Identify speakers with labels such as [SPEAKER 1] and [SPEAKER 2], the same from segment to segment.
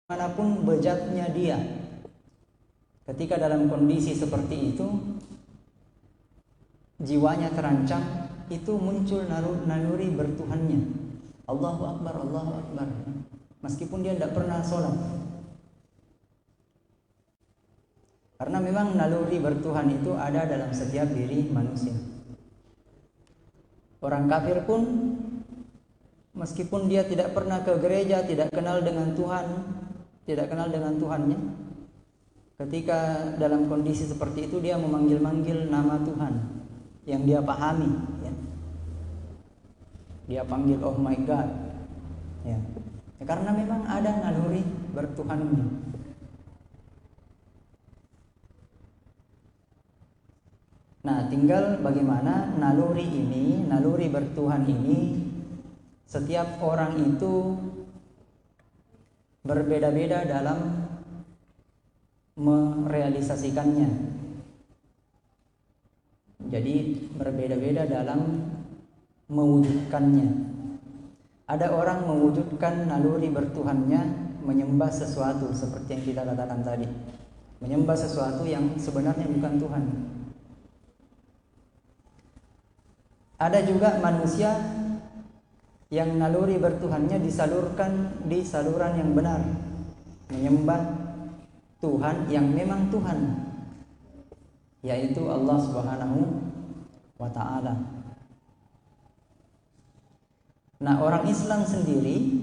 [SPEAKER 1] manapun bejatnya dia, ketika dalam kondisi seperti itu jiwanya terancam, itu muncul naluri bertuhannya. Allahu Akbar, Allahu Akbar, meskipun dia tidak pernah sholat. Karena memang naluri bertuhan itu ada dalam setiap diri manusia. Orang kafir pun meskipun dia tidak pernah ke gereja, tidak kenal dengan Tuhan, tidak kenal dengan Tuhannya, ketika dalam kondisi seperti itu dia memanggil-manggil nama Tuhan yang dia pahami, ya. Dia panggil oh my God, ya. Ya, karena memang ada naluri bertuhannya. Nah, tinggal bagaimana naluri ini, naluri bertuhan ini, setiap orang itu berbeda-beda dalam merealisasikannya. Jadi berbeda-beda dalam mewujudkannya. Ada orang mewujudkan naluri bertuhannya menyembah sesuatu seperti yang kita katakan tadi. Menyembah sesuatu yang sebenarnya bukan Tuhan. Ada juga manusia yang naluri bertuhannya disalurkan di saluran yang benar, menyembah Tuhan yang memang Tuhan, yaitu Allah Subhanahu wa ta'ala. Nah, orang Islam sendiri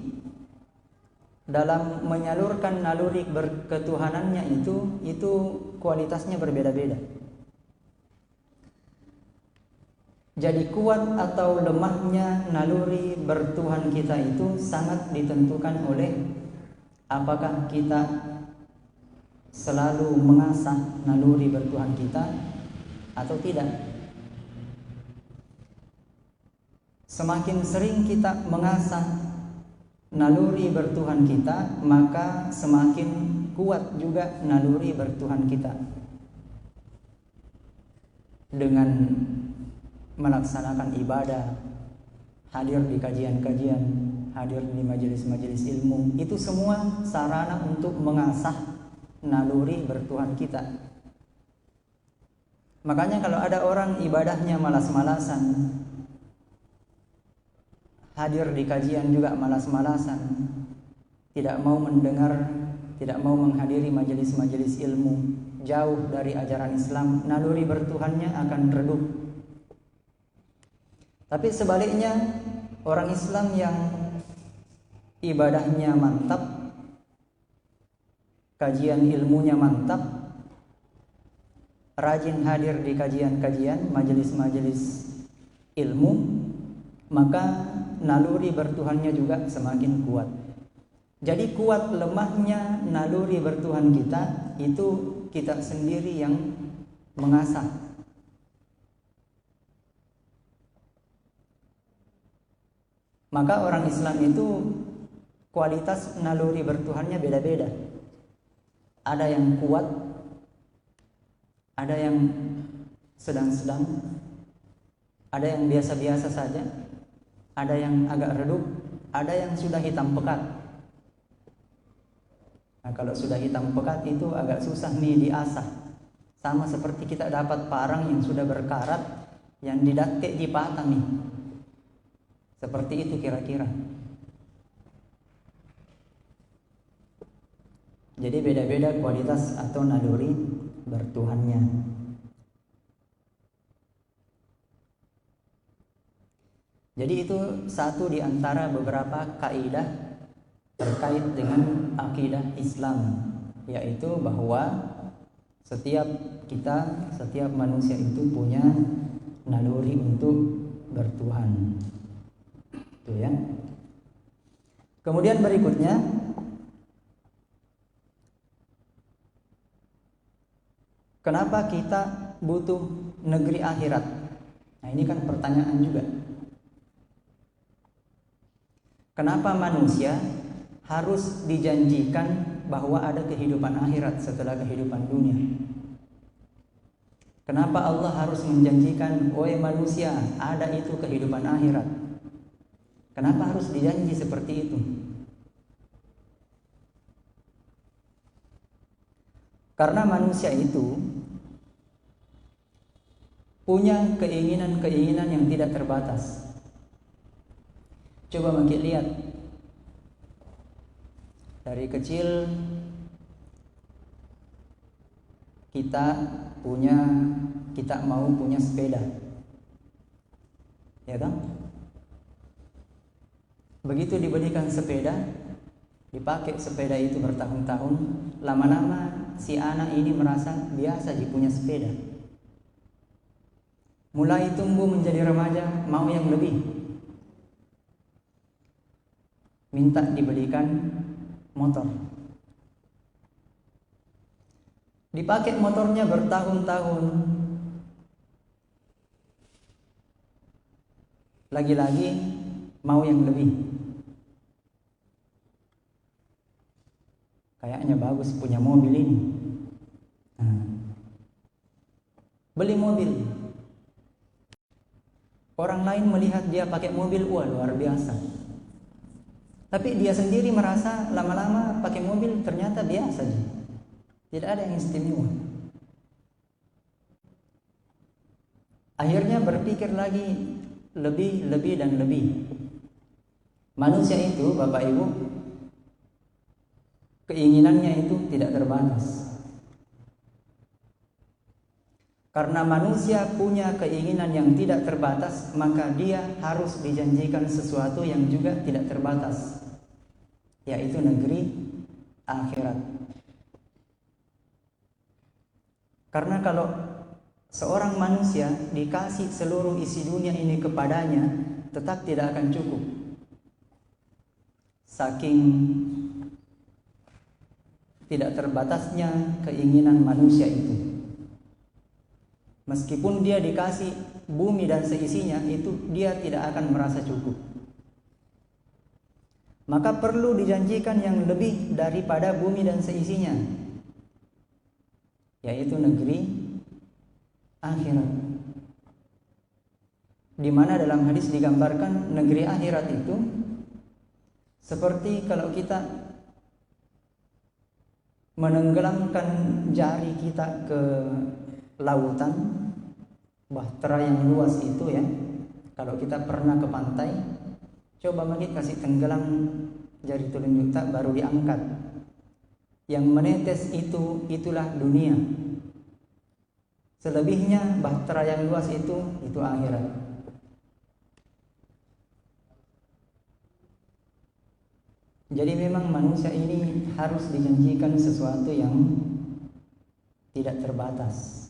[SPEAKER 1] dalam menyalurkan naluri ketuhanannya itu kualitasnya berbeda-beda. Jadi kuat atau lemahnya naluri bertuhan kita itu sangat ditentukan oleh apakah kita selalu mengasah naluri bertuhan kita atau tidak. Semakin sering kita mengasah naluri bertuhan kita, maka semakin kuat juga naluri bertuhan kita. Dengan melaksanakan ibadah, hadir di kajian-kajian, hadir di majelis-majelis ilmu, itu semua sarana untuk mengasah naluri bertuhan kita. Makanya kalau ada orang ibadahnya malas-malasan, hadir di kajian juga malas-malasan, tidak mau mendengar, tidak mau menghadiri majelis-majelis ilmu, jauh dari ajaran Islam, naluri bertuhannya akan redup. Tapi sebaliknya, orang Islam yang ibadahnya mantap, kajian ilmunya mantap, rajin hadir di kajian-kajian, majelis-majelis ilmu, maka naluri bertuhannya juga semakin kuat. Jadi kuat lemahnya naluri bertuhan kita itu kita sendiri yang mengasah. Maka orang Islam itu kualitas naluri bertuhannya beda-beda. Ada yang kuat, ada yang sedang-sedang, ada yang biasa-biasa saja, ada yang agak redup, ada yang sudah hitam pekat. Nah, kalau sudah hitam pekat itu agak susah nih diasah. Sama seperti kita dapat parang yang sudah berkarat, yang didake dipatah nih. Seperti itu kira-kira. Jadi beda-beda kualitas atau naluri bertuhannya. Jadi itu satu di antara beberapa kaidah terkait dengan akidah Islam, yaitu bahwa setiap kita, setiap manusia itu punya naluri untuk bertuhan. Itu ya. Kemudian berikutnya, kenapa kita butuh negeri akhirat? Nah, ini kan pertanyaan juga. Kenapa manusia harus dijanjikan bahwa ada kehidupan akhirat setelah kehidupan dunia? Kenapa Allah harus menjanjikan, "Wahai manusia, ada itu kehidupan akhirat"? Kenapa harus dijanji seperti itu? Karena manusia itu punya keinginan-keinginan yang tidak terbatas. Coba makin lihat, dari kecil kita mau punya sepeda, ya kan? Begitu diberikan sepeda, dipakai sepeda itu bertahun-tahun, lama-lama si anak ini merasa biasa dia punya sepeda. Mulai tumbuh menjadi remaja, mau yang lebih, minta dibelikan motor. Dipakai motornya bertahun-tahun, lagi-lagi mau yang lebih. Kayaknya bagus punya mobil ini. Beli mobil. Orang lain melihat dia pakai mobil, wah luar biasa. Tapi dia sendiri merasa lama-lama pakai mobil ternyata biasa aja. Tidak ada yang istimewa. Akhirnya berpikir lagi lebih dan lebih. Manusia itu, Bapak Ibu, keinginannya itu tidak terbatas. Karena manusia punya keinginan yang tidak terbatas, maka dia harus dijanjikan sesuatu yang juga tidak terbatas, yaitu negeri akhirat. Karena kalau seorang manusia dikasih seluruh isi dunia ini kepadanya, tetap tidak akan cukup. Saking tidak terbatasnya keinginan manusia itu. Meskipun dia dikasih bumi dan seisinya, itu dia tidak akan merasa cukup. Maka perlu dijanjikan yang lebih daripada bumi dan seisinya, yaitu negeri akhirat. Di mana dalam hadis digambarkan negeri akhirat itu seperti kalau kita menenggelamkan jari kita ke lautan, bahtera yang luas itu ya. Kalau kita pernah ke pantai, coba mungkin kasih tenggelam jari telunjuk tak baru diangkat. Yang menetes itulah dunia. Selebihnya bahtera yang luas itu akhirat. Jadi memang manusia ini harus dijanjikan sesuatu yang tidak terbatas.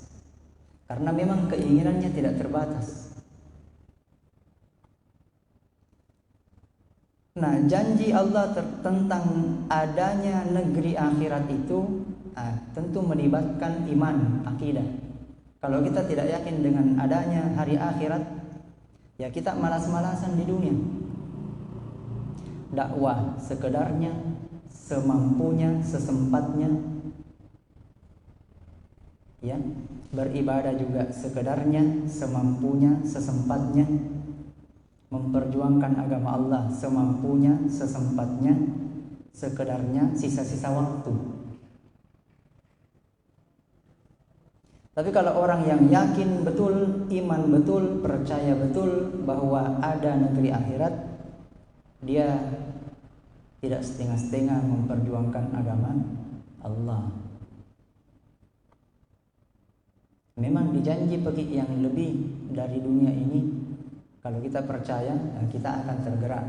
[SPEAKER 1] Karena memang keinginannya tidak terbatas. Nah, janji Allah tentang adanya negeri akhirat itu tentu melibatkan iman, akidah. Kalau kita tidak yakin dengan adanya hari akhirat, ya kita malas-malasan di dunia. Dakwah sekedarnya, semampunya, sesempatnya. Ya, beribadah juga sekedarnya, semampunya, sesempatnya. Memperjuangkan agama Allah semampunya, sesempatnya, sekedarnya, sisa-sisa waktu. Tapi kalau orang yang yakin betul, iman betul, percaya betul bahwa ada negeri akhirat, dia tidak setengah-setengah memperjuangkan agama Allah. Memang dijanji bagi yang lebih dari dunia ini. Kalau kita percaya, kita akan tergerak.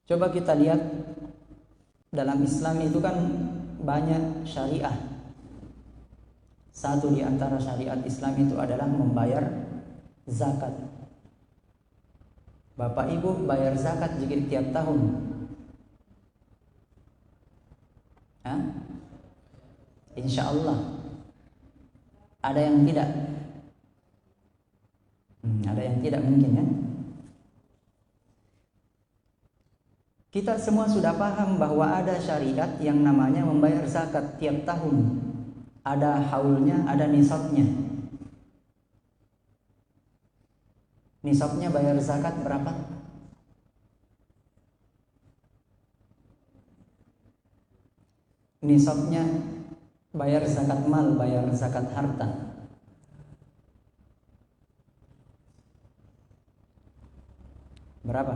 [SPEAKER 1] Coba kita lihat, dalam Islam itu kan banyak syariah. Satu di antara syariat Islam itu adalah membayar zakat. Bapak Ibu bayar zakat jika tiap tahun. Insya Allah. Ada yang tidak? Ada yang tidak mungkin ya. Kita semua sudah paham bahwa ada syariat yang namanya membayar zakat tiap tahun. Ada haulnya, ada nisabnya. Nisabnya bayar zakat berapa? nisabnya bayar zakat mal, bayar zakat harta. Berapa?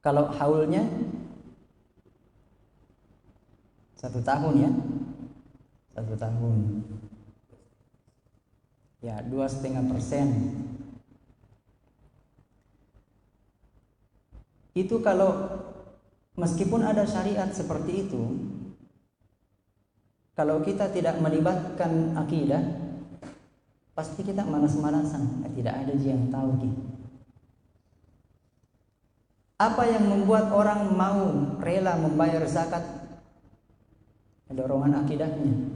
[SPEAKER 1] Kalau haulnya 1 tahun ya, 1 tahun. Ya 2,5%. Itu kalau meskipun ada syariat seperti itu, kalau kita tidak melibatkan akidah, pasti kita malas-malasan. Tidak ada yang tahu gitu. Apa yang membuat orang mau rela membayar zakat? Dorongan akidahnya.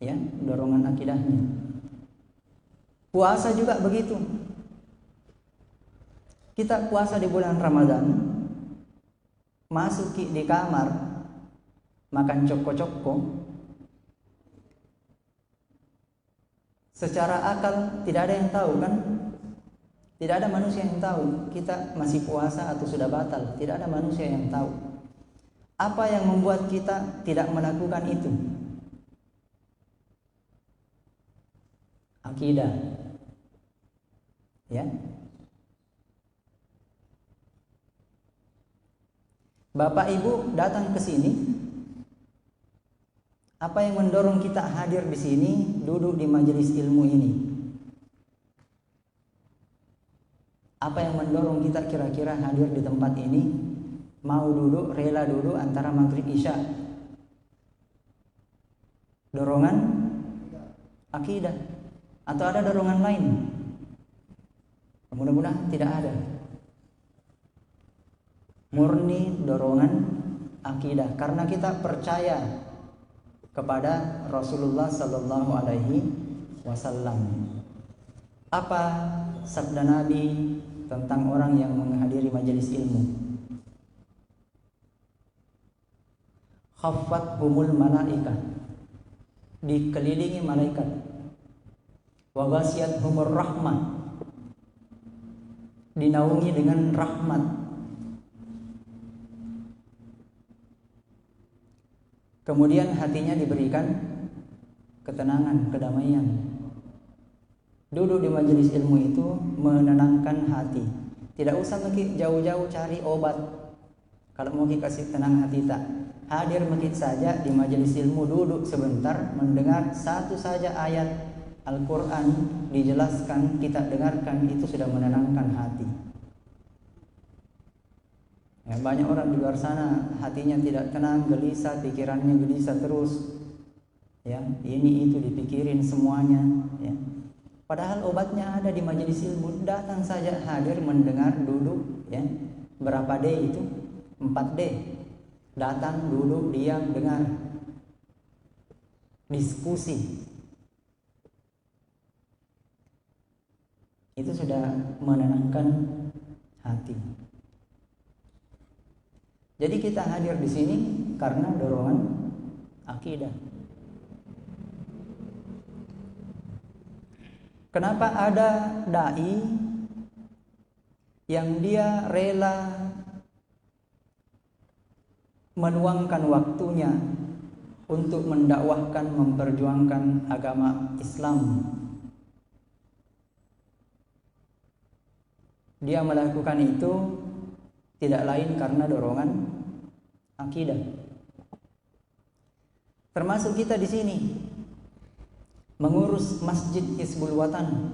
[SPEAKER 1] Ya, dorongan akidahnya. Puasa juga begitu. Kita puasa di bulan Ramadan, masuk di kamar, makan coko-coko. Secara akal tidak ada yang tahu kan? Tidak ada manusia yang tahu kita masih puasa atau sudah batal. Tidak ada manusia yang tahu. Apa yang membuat kita tidak melakukan itu? Akidah. Ya. Bapak Ibu datang ke sini. Apa yang mendorong kita hadir di sini, duduk di majelis ilmu ini? Apa yang mendorong kita kira-kira hadir di tempat ini? Mau duduk, rela duduk antara maghrib isya? Dorongan akidah. Atau ada dorongan lain? Mudah-mudahan tidak ada. Murni dorongan akidah, karena kita percaya kepada Rasulullah Sallallahu Alaihi Wasallam. Apa sabda Nabi tentang orang yang menghadiri majelis ilmu? Khaffathumul malaikah, dikelilingi malaikat. Wa ghasyiathumur rahmah, dinaungi dengan rahmat. Kemudian hatinya diberikan ketenangan, kedamaian. Duduk di majelis ilmu itu menenangkan hati. Tidak usah jauh-jauh cari obat. Kalau mau kasih tenang hati tak, hadir masjid saja di majelis ilmu, duduk sebentar mendengar satu saja ayat Al-Quran dijelaskan, kita dengarkan, itu sudah menenangkan hati. Ya, banyak orang di luar sana hatinya tidak tenang, gelisah, pikirannya gelisah terus. Ya, ini itu dipikirin semuanya. Ya. Padahal obatnya ada di majelis ilmu. Datang saja, hadir, mendengar, duduk. Ya. Berapa D itu? 4D. Datang, duduk, diam, dengar. Diskusi. Itu sudah menenangkan hati. Jadi kita hadir di sini karena dorongan akidah. Kenapa ada dai yang dia rela meluangkan waktunya untuk mendakwahkan, memperjuangkan agama Islam? Dia melakukan itu tidak lain karena dorongan akidah. Termasuk kita di sini mengurus Masjid Hizbul Watan.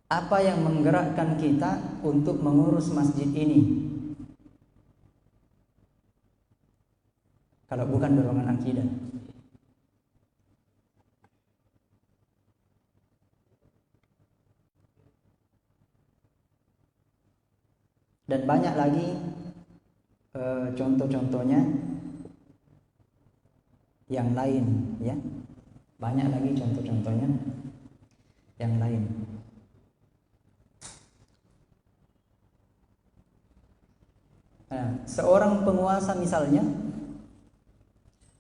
[SPEAKER 1] Apa yang menggerakkan kita untuk mengurus masjid ini? Kalau bukan dorongan akidah. Dan banyak lagi contoh-contohnya yang lain, ya. Banyak lagi contoh-contohnya yang lain. Nah, seorang penguasa misalnya,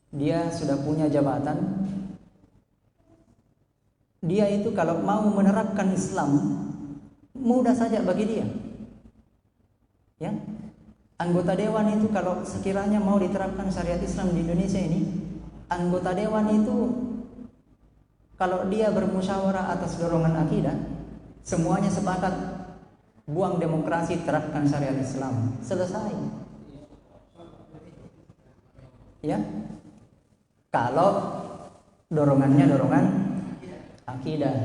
[SPEAKER 1] dia sudah punya jabatan, dia itu kalau mau menerapkan Islam mudah saja bagi dia. Ya, anggota dewan itu kalau sekiranya mau diterapkan syariat Islam di Indonesia ini, anggota dewan itu kalau dia bermusyawarah atas dorongan akidah, semuanya sepakat buang demokrasi, terapkan syariat Islam, selesai. Ya, kalau dorongannya dorongan akidah.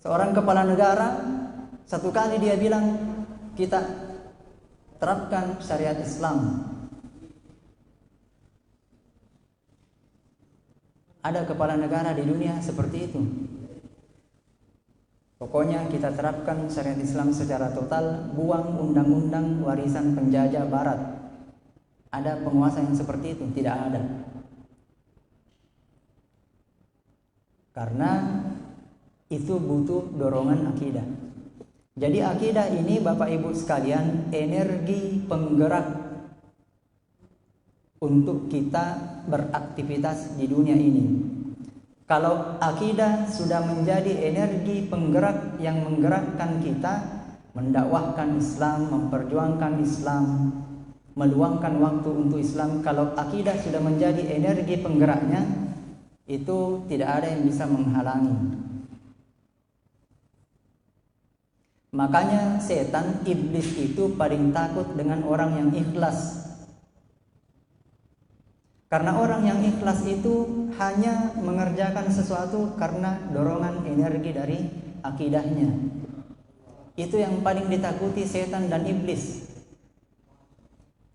[SPEAKER 1] Seorang kepala negara satu kali dia bilang kita terapkan syariat Islam. Ada kepala negara di dunia seperti itu. Pokoknya kita terapkan syariat Islam secara total, buang undang-undang warisan penjajah barat. Ada penguasa yang seperti itu? Tidak ada. Karena itu butuh dorongan akidah. Jadi akidah ini Bapak Ibu sekalian energi penggerak untuk kita beraktivitas di dunia ini. Kalau akidah sudah menjadi energi penggerak yang menggerakkan kita mendakwahkan Islam, memperjuangkan Islam, meluangkan waktu untuk Islam, kalau akidah sudah menjadi energi penggeraknya, itu tidak ada yang bisa menghalangi. Makanya setan, iblis itu paling takut dengan orang yang ikhlas. Karena orang yang ikhlas itu hanya mengerjakan sesuatu karena dorongan energi dari akidahnya. Itu yang paling ditakuti setan dan iblis.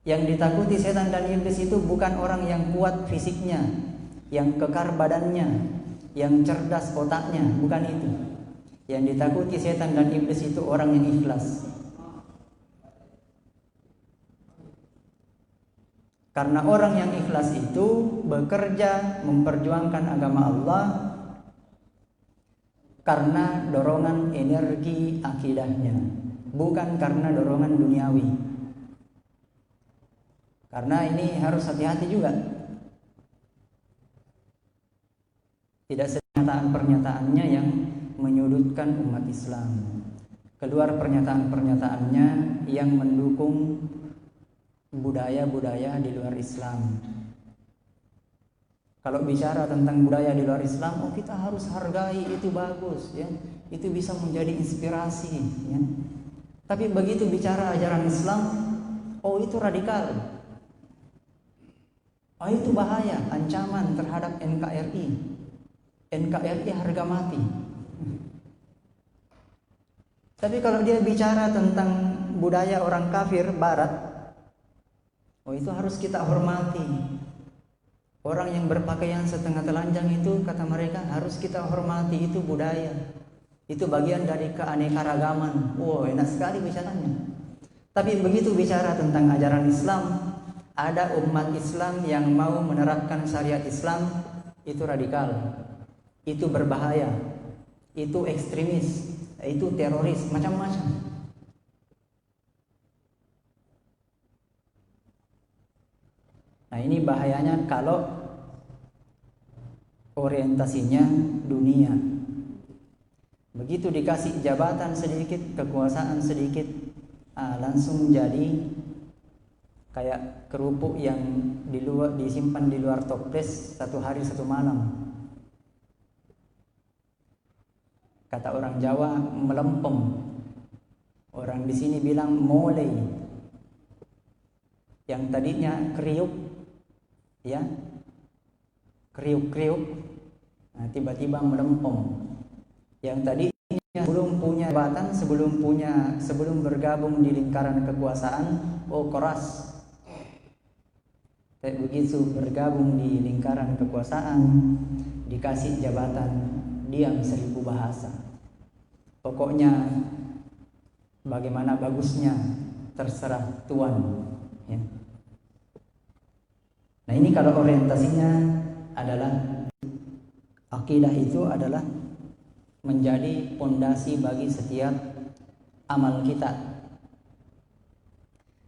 [SPEAKER 1] Yang ditakuti setan dan iblis itu bukan orang yang kuat fisiknya, yang kekar badannya, yang cerdas otaknya, bukan itu. Yang ditakuti setan dan iblis itu orang yang ikhlas. Karena orang yang ikhlas itu bekerja memperjuangkan agama Allah karena dorongan energi akidahnya, bukan karena dorongan duniawi. Karena ini harus hati-hati juga. Tidak pernyataan-pernyataannya yang menyudutkan umat Islam. Keluar pernyataan-pernyataannya yang mendukung budaya-budaya di luar Islam. Kalau bicara tentang budaya di luar Islam, oh kita harus hargai, itu bagus ya. Itu bisa menjadi inspirasi ya. Tapi begitu bicara ajaran Islam, oh itu radikal. Oh itu bahaya, ancaman terhadap NKRI. NKRI harga mati. Tapi kalau dia bicara tentang budaya orang kafir barat, oh itu harus kita hormati. Orang yang berpakaian setengah telanjang itu kata mereka harus kita hormati, itu budaya. Itu bagian dari keanekaragaman. Oh enak sekali bicaranya. Tapi begitu bicara tentang ajaran Islam, ada umat Islam yang mau menerapkan syariat Islam, itu radikal. Itu berbahaya. Itu ekstremis. Itu teroris, macam-macam. Nah ini bahayanya kalau orientasinya dunia. Begitu dikasih jabatan sedikit, kekuasaan sedikit, langsung jadi kayak kerupuk yang disimpan di luar toples 1 hari 1 malam. Kata orang Jawa melempem. Orang di sini bilang molei. Yang tadinya kriuk, ya, kriuk-kriuk, nah, tiba-tiba melempem. Yang tadinya belum punya jabatan, sebelum bergabung di lingkaran kekuasaan, oh keras. Tapi begitu bergabung di lingkaran kekuasaan, dikasih jabatan, diam 1000 bahasa. Pokoknya bagaimana bagusnya terserah Tuan ya. Nah ini kalau orientasinya adalah akidah, itu adalah menjadi pondasi bagi setiap amal kita.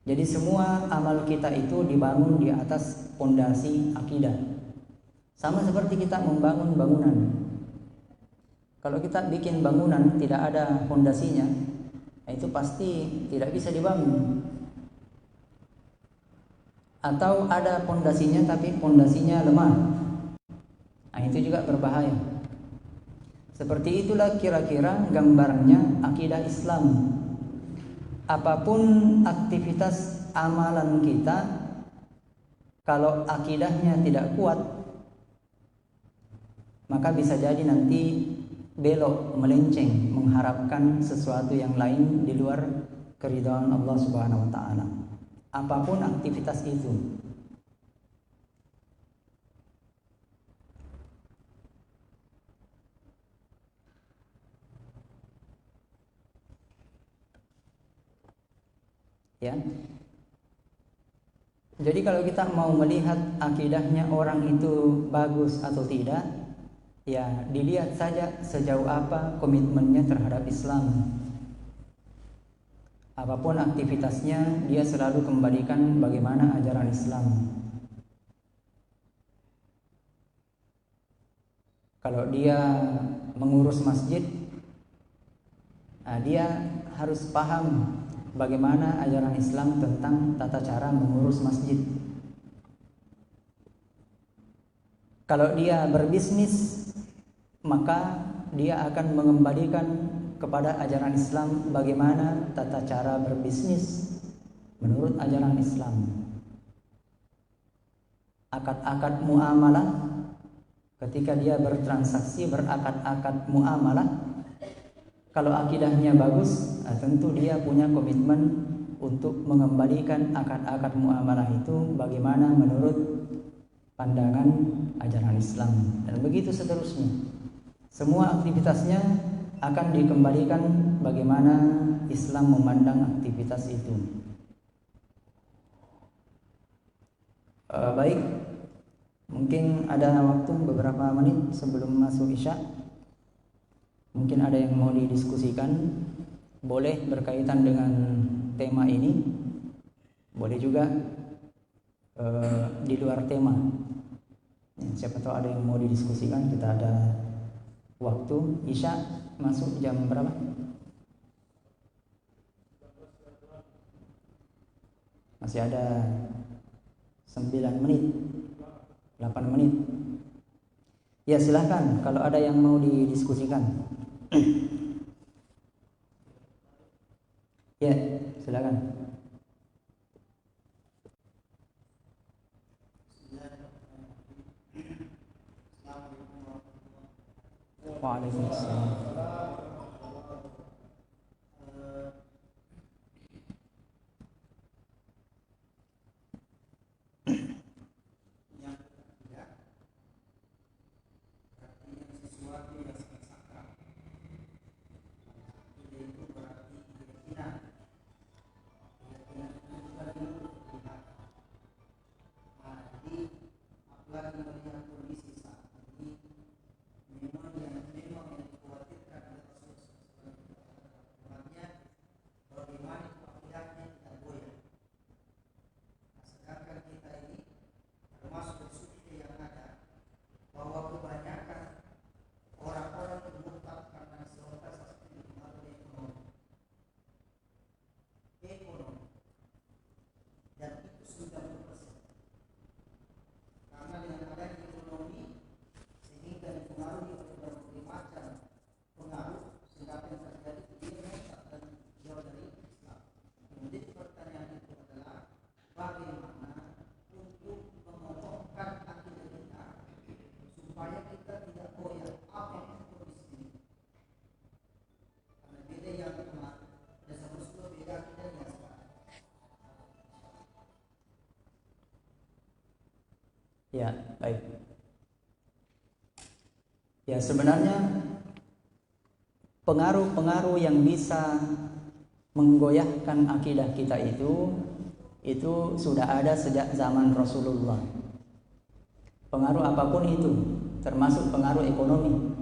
[SPEAKER 1] Jadi semua amal kita itu dibangun di atas pondasi akidah. Sama seperti kita membangun bangunan. Kalau kita bikin bangunan tidak ada fondasinya, itu pasti tidak bisa dibangun. Atau ada fondasinya tapi fondasinya lemah, nah, itu juga berbahaya. Seperti itulah kira-kira gambarnya akidah Islam. Apapun aktivitas amalan kita, kalau akidahnya tidak kuat, maka bisa jadi nanti belok, melenceng, mengharapkan sesuatu yang lain di luar keridhaan Allah Subhanahu wa taala. Apapun aktivitas itu. Ya. Jadi kalau kita mau melihat akidahnya orang itu bagus atau tidak, ya dilihat saja sejauh apa komitmennya terhadap Islam. Apapun aktivitasnya, dia selalu kembalikan bagaimana ajaran Islam. Kalau dia mengurus masjid, nah dia harus paham bagaimana ajaran Islam tentang tata cara mengurus masjid. Kalau dia berbisnis, maka dia akan mengembalikan kepada ajaran Islam bagaimana tata cara berbisnis menurut ajaran Islam. Akad-akad muamalah, ketika dia bertransaksi, berakad-akad muamalah, kalau akidahnya bagus, tentu dia punya komitmen untuk mengembalikan akad-akad muamalah itu bagaimana menurut pandangan ajaran Islam, dan begitu seterusnya. Semua aktivitasnya akan dikembalikan bagaimana Islam memandang aktivitas itu. Baik, mungkin ada waktu beberapa menit sebelum masuk Isya. Mungkin ada yang mau didiskusikan, boleh berkaitan dengan tema ini, boleh juga di luar tema. Siapa tahu ada yang mau didiskusikan. Kita ada waktu. Isya masuk jam berapa? Masih ada 9 menit, 8 menit. Ya silahkan kalau ada yang mau didiskusikan. Ya silakan. Waalaikumsalam. Ya, baik. Ya, sebenarnya pengaruh-pengaruh yang bisa menggoyahkan akidah kita itu sudah ada sejak zaman Rasulullah. Pengaruh apapun itu, termasuk pengaruh ekonomi.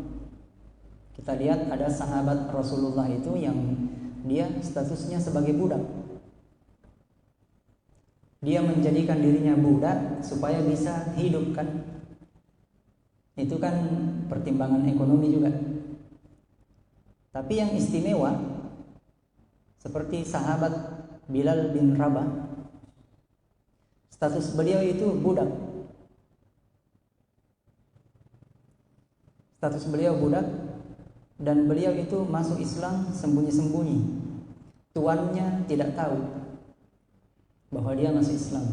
[SPEAKER 1] Kita lihat ada sahabat Rasulullah itu yang dia statusnya sebagai budak. Dia menjadikan dirinya budak supaya bisa hidup kan. Itu kan pertimbangan ekonomi juga. Tapi yang istimewa seperti sahabat Bilal bin Rabah, status beliau itu budak. Status beliau budak dan beliau itu masuk Islam sembunyi-sembunyi. Tuannya tidak tahu bahwa dia masuk Islam.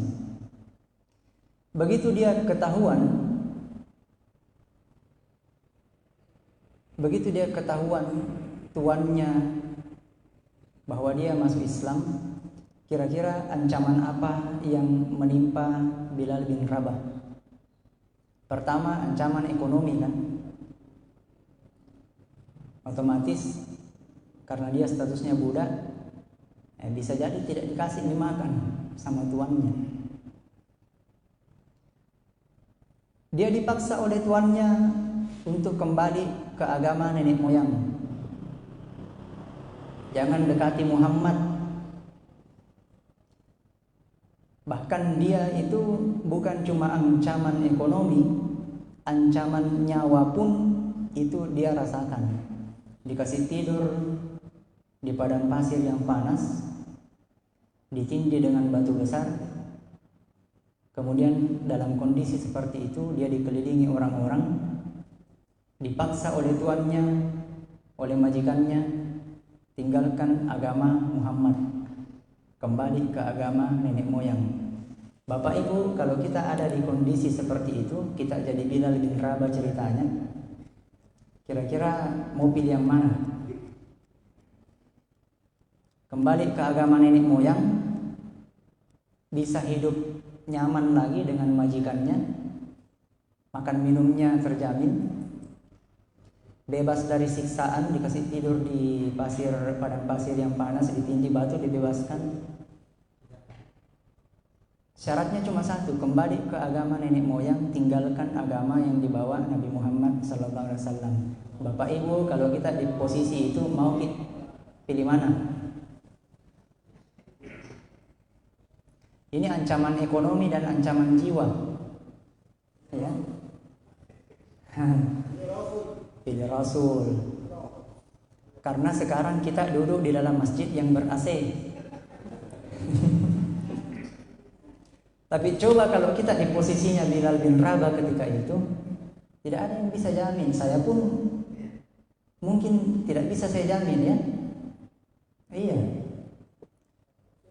[SPEAKER 1] Begitu dia ketahuan tuannya bahwa dia masuk Islam, kira-kira ancaman apa yang menimpa Bilal bin Rabah? Pertama, ancaman ekonomi kan. Otomatis karena dia statusnya budak, bisa jadi tidak dikasih dimakan sama tuannya. Dia dipaksa oleh tuannya untuk kembali ke agama nenek moyang. Jangan dekati Muhammad. Bahkan dia itu bukan cuma ancaman ekonomi, ancaman nyawa pun itu dia rasakan. Dikasih tidur di padang pasir yang panas, ditindih dengan batu besar. Kemudian dalam kondisi seperti itu dia dikelilingi orang-orang, dipaksa oleh tuannya, oleh majikannya, tinggalkan agama Muhammad, kembali ke agama nenek moyang. Bapak Ibu, kalau kita ada di kondisi seperti itu, kita jadi Bilal bin Rabah ceritanya, kira-kira mau pilih yang mana? Kembali ke agama nenek moyang, bisa hidup nyaman lagi dengan majikannya, makan minumnya terjamin, bebas dari siksaan, dikasih tidur di padang pasir yang panas, ditindih batu, dibebaskan. Syaratnya cuma satu, kembali ke agama nenek moyang, tinggalkan agama yang dibawa Nabi Muhammad SAW. Bapak Ibu, kalau kita di posisi itu mau pilih mana? Ini ancaman ekonomi dan ancaman jiwa, ya. Pilih Rasul. Karena sekarang kita duduk di dalam masjid yang ber-AC. Tapi coba kalau kita di posisinya Bilal bin Rabah ketika itu, tidak ada yang bisa jamin. Saya pun mungkin tidak bisa saya jamin, ya. Iya.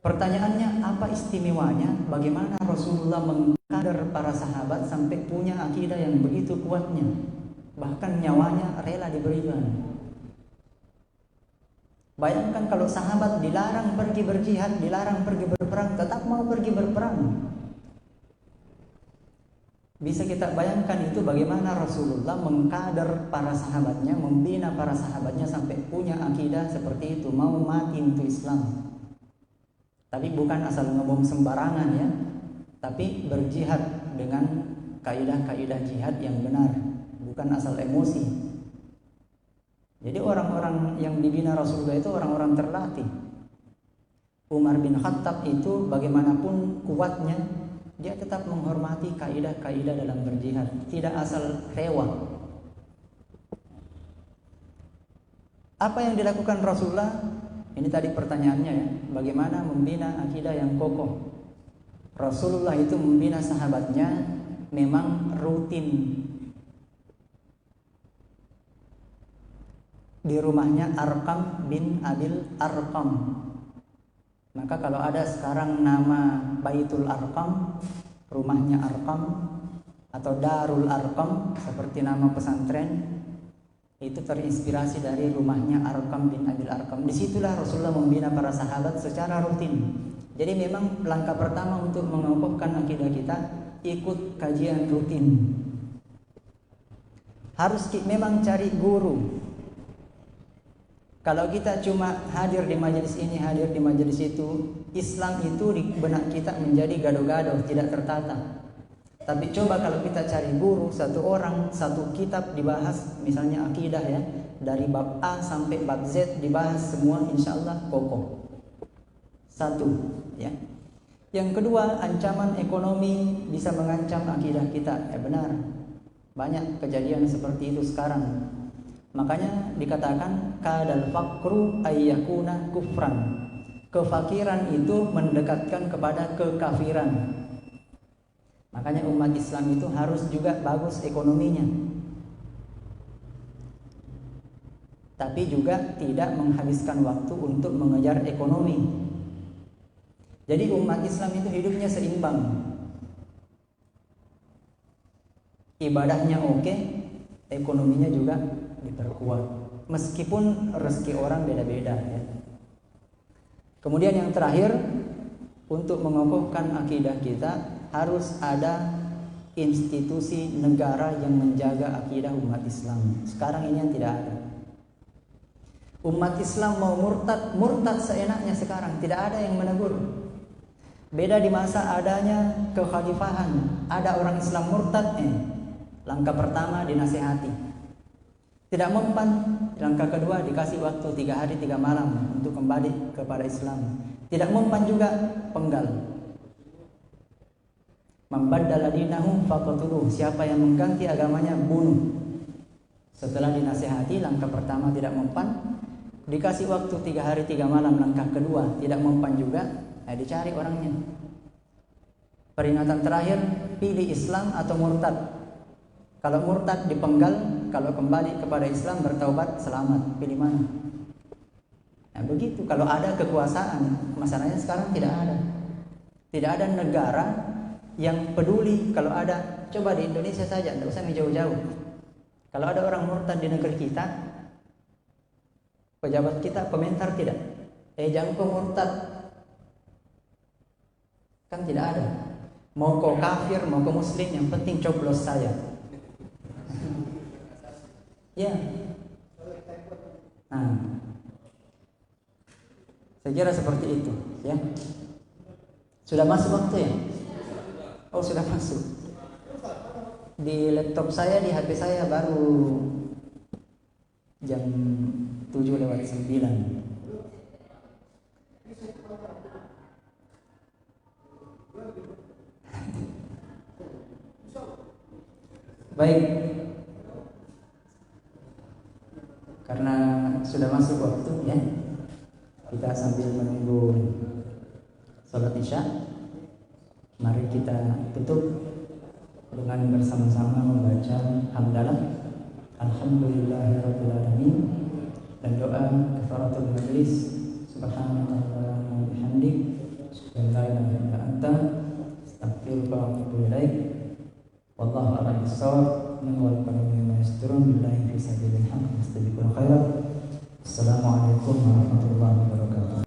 [SPEAKER 1] Pertanyaannya, apa istimewanya? Bagaimana Rasulullah mengkader para sahabat sampai punya akidah yang begitu kuatnya, bahkan nyawanya rela diberikan. Bayangkan kalau sahabat dilarang pergi berjihad, dilarang pergi berperang, tetap mau pergi berperang. Bisa kita bayangkan itu bagaimana Rasulullah mengkader para sahabatnya, membina para sahabatnya sampai punya akidah seperti itu, mau mati untuk Islam. Tapi bukan asal ngomong sembarangan, ya, tapi berjihad dengan kaidah-kaidah jihad yang benar, bukan asal emosi. Jadi orang-orang yang dibina Rasulullah itu orang-orang terlatih. Umar bin Khattab itu bagaimanapun kuatnya, dia tetap menghormati kaidah-kaidah dalam berjihad, tidak asal rewah. Apa yang dilakukan Rasulullah? Ini tadi pertanyaannya, ya, bagaimana membina akidah yang kokoh. Rasulullah itu membina sahabatnya memang rutin di rumahnya Arqam bin Abil Arqam. Maka kalau ada sekarang nama Baitul Arqam, rumahnya Arqam, atau Darul Arqam seperti nama pesantren, itu terinspirasi dari rumahnya Arqam bin Abil Arqam. Disitulah Rasulullah membina para sahabat secara rutin. Jadi memang langkah pertama untuk mengokohkan akidah kita, ikut kajian rutin. Harus memang cari guru. Kalau kita cuma hadir di majelis ini, hadir di majelis itu, Islam itu di benak kita menjadi gado-gado, tidak tertata. Tapi coba kalau kita cari guru, satu orang, satu kitab dibahas, misalnya akidah, ya, dari bab A sampai bab Z dibahas semua, insya Allah kokoh. Satu, ya. Yang kedua, ancaman ekonomi bisa mengancam akidah kita, ya benar. Banyak kejadian seperti itu sekarang. Makanya dikatakan kadal faqru ayyakuna kufran. Kefakiran itu mendekatkan kepada kekafiran. Makanya umat Islam itu harus juga bagus ekonominya, tapi juga tidak menghabiskan waktu untuk mengejar ekonomi. Jadi umat Islam itu hidupnya seimbang. Ibadahnya oke, ekonominya juga diperkuat. Meskipun rezeki orang beda-beda ya. Kemudian yang terakhir, untuk mengokohkan akidah kita harus ada institusi negara yang menjaga akidah umat Islam. Sekarang ini yang tidak ada. Umat Islam mau murtad seenaknya sekarang, tidak ada yang menegur. Beda di masa adanya kekhalifahan, ada orang Islam murtad, langkah pertama dinasehati, tidak mempan. Langkah kedua dikasih waktu 3 hari 3 malam untuk kembali kepada Islam. Tidak mempan juga, penggal. Membaddala dinahu faqtuluh, siapa yang mengganti agamanya bunuh. Setelah dinasehati, langkah pertama tidak mempan, dikasih waktu 3 hari 3 malam. Langkah kedua tidak mempan juga, dicari orangnya. Peringatan terakhir, pilih Islam atau murtad. Kalau murtad dipenggal, kalau kembali kepada Islam bertaubat selamat. Pilih mana? Nah, begitu. Kalau ada kekuasaan, masalahnya sekarang tidak ada. Tidak ada negara yang peduli. Kalau ada, coba di Indonesia saja, tidak usah jauh-jauh. Kalau ada orang murtad di negeri kita, pejabat kita komentar tidak? Jangan kau murtad. Kan tidak ada. Mau kau kafir, mau kau muslim, yang penting coblos saya. Ya. Nah, saya kira seperti itu, ya. Sudah masuk waktu ya? Oh, sudah masuk. Di laptop saya, di HP saya baru jam 7:09. Baik. Karena sudah masuk waktu ya, kita sambil menunggu sholat isya, mari kita tutup dengan bersama-sama membaca hamdalah alhamdulillahirabbil alamin dan doa kafaratul majlis. Subhanallahumma wa bihamdik, la ilaha illa anta, astaghfiruka wa atubu ilaik. Wallahu a'lam bishawab. Assalamualaikum warahmatullahi wabarakatuh.